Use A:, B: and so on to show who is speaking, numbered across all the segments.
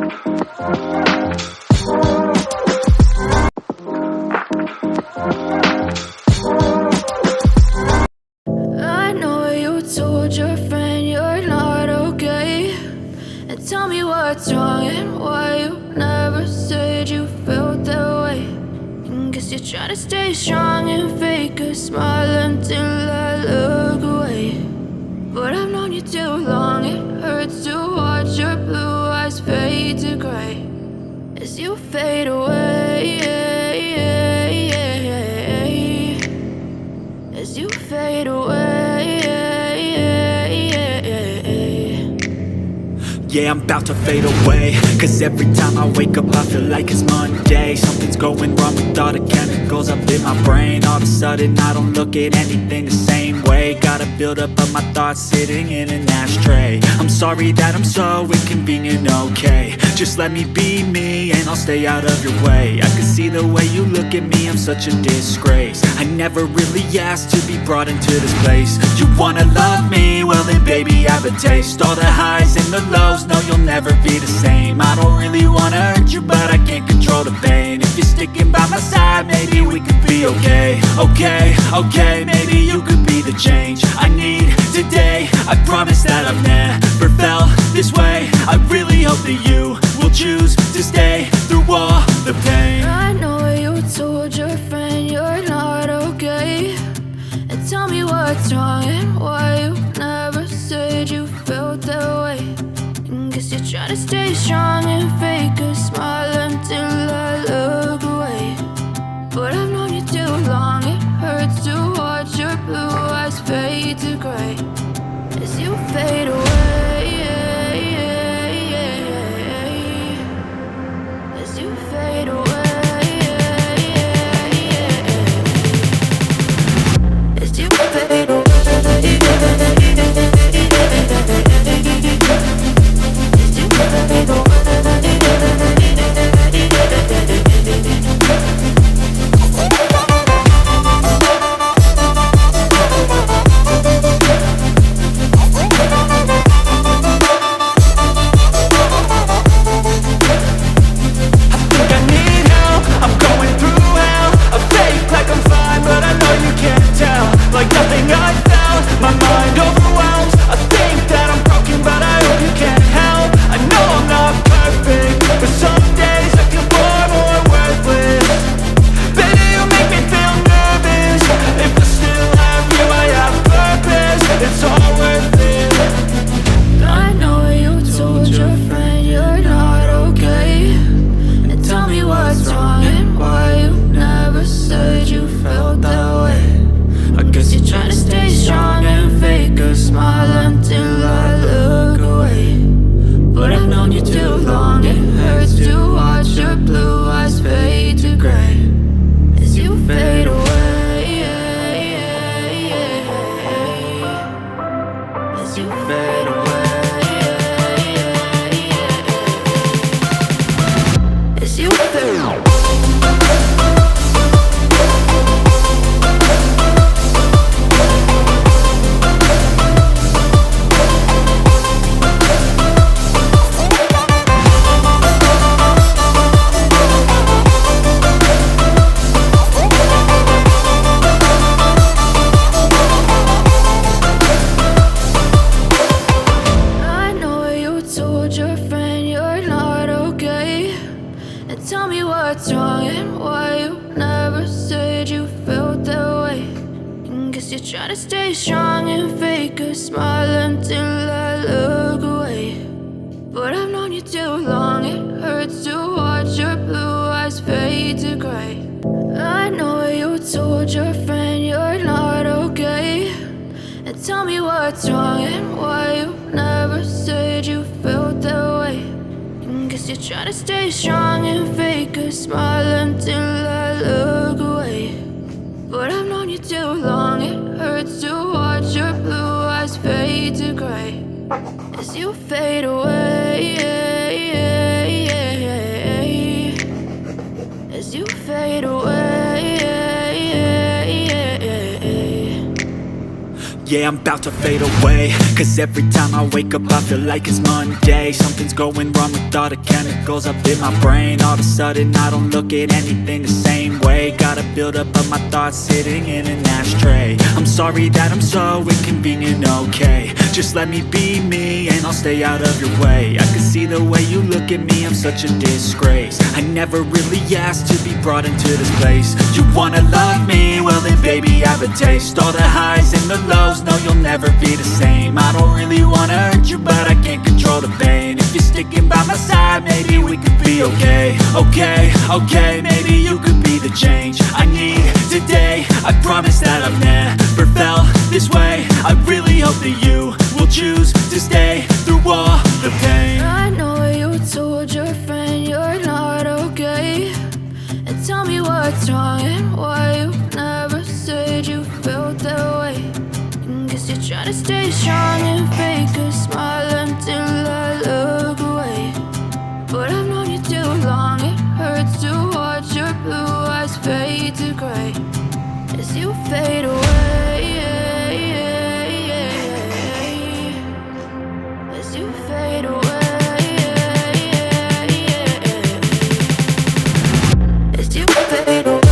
A: I know you told your friend you're not okay, and tell me what's wrong and why you never said you felt that way. And guess you're trying to stay strong and fake a smile until I look away. But I've known you too long, it hurts to watch your blue eyes fade to gray as you fade away, as you fade away.
B: Yeah, I'm about to fade away, cause every time I wake up I feel like it's Monday. Something's going wrong with all the chemicals up in my brain. All of a sudden I don't look at anything the same way. Gotta build up of my thoughts sitting in an ashtray. I'm sorry that I'm so inconvenient, okay. Just let me be me and I'll stay out of your way. I can see the way you look at me, I'm such a disgrace. I never really asked to be brought into this place. You wanna love me? Well then baby I have a taste. All the highs and the lows, no you'll never be the same. I don't really wanna hurt you but I can't control the pain. If you're sticking by my side maybe we could be okay. Okay, maybe you could be the change I need today. I promise that I've never felt this way. I really hope that you will choose to stay through all the pain.
A: I know you told your friend you're not okay, and tell me what's wrong and why you never said you felt that way. And guess you're trying to stay strong and fake a smile until I look away. But I've known you too long, it hurts to watch your blue eyes fade to gray as you fade away, as you fade away, as you fade away.
B: Like nothing I felt, my mind overwhelms. I think that I'm broken but I hope you can help. I know I'm not perfect, but some days I feel far more worthless. Baby, you make me feel nervous. If I still have you, I have purpose. It's all worth it.
A: I know you told your friend you're not okay, and tell me what's wrong and why you never said you felt that way. I guess you're trying to stay strong and fake a smile until I look away. But I've known you too long, it hurts to watch your blue eyes fade to gray as you fade away, as you fade away, as you fade away. What's wrong and why you never said you felt that way. And guess you're trying to stay strong and fake a smile until I look away. But I've known you too long, it hurts to watch your blue eyes fade to gray. I know you told your friend you're not okay, and tell me what's wrong and why you never said you felt that way. Guess you're trying to stay strong and fake a smile until I look away. But I've known you too long, it hurts to watch your blue eyes fade to gray as you fade away, as you fade away.
B: Yeah, I'm about to fade away, cause every time I wake up I feel like it's Monday. Something's going wrong with all the chemicals up in my brain. All of a sudden I don't look at anything the same way. Got a buildup of my thoughts sitting in an ashtray. I'm sorry that I'm so inconvenient, okay. Just let me be me and I'll stay out of your way. I can see the way you look at me, I'm such a disgrace. I never really asked to be brought into this place. You wanna love me? Well then baby I have a taste. All the highs and the lows, no you'll never be the same. I don't really wanna hurt you but I can't control the pain. If you're sticking by my side, maybe we could be okay. Okay, maybe you could be the change I need today. I promise that I've never felt this way. I really hope that you will choose to stay through all the pain.
A: I know you told your friend you're not okay, and tell me what's wrong and why you never said you felt that way. Guess you're trying to stay strong and fake a smile until I look away. But I've known you too long, it hurts to watch your blue eyes fade to gray as you fade away. As you fade away. As you fade away.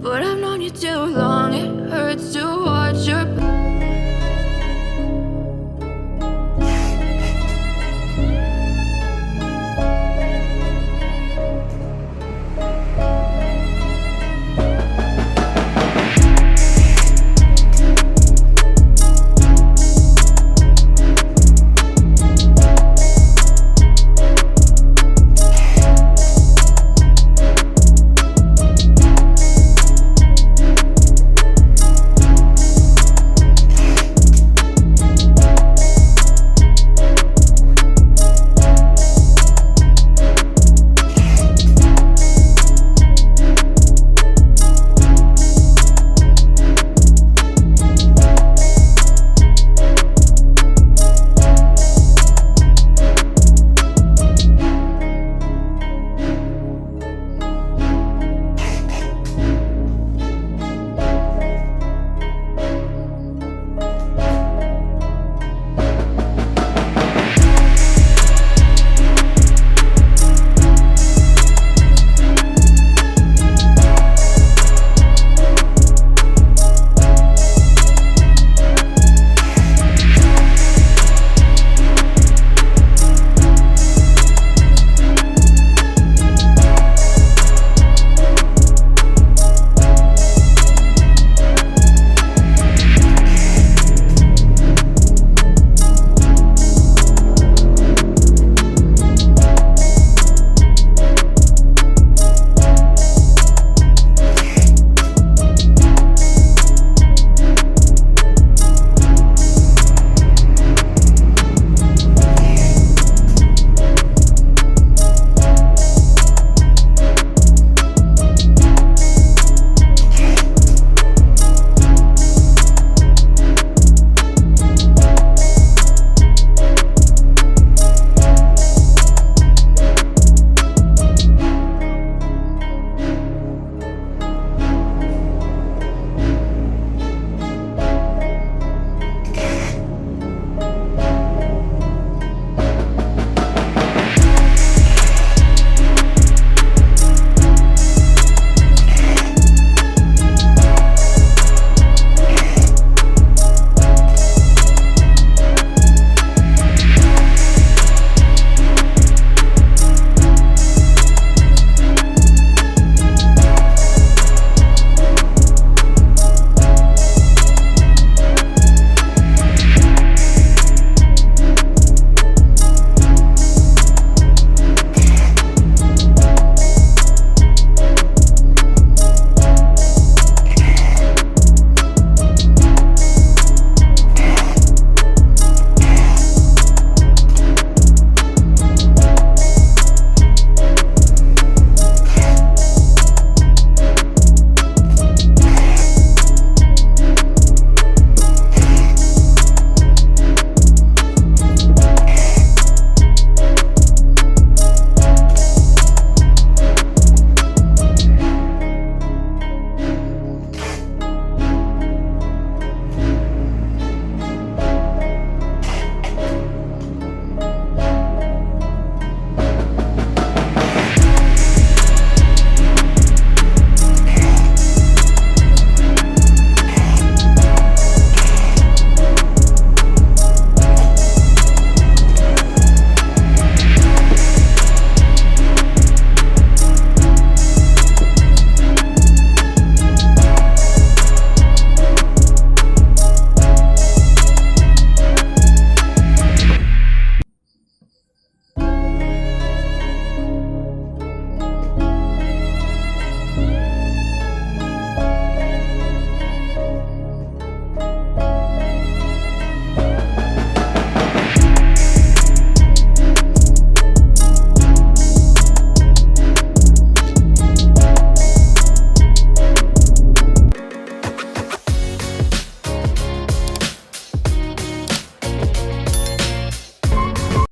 A: But I've known you too long, it hurts to watch your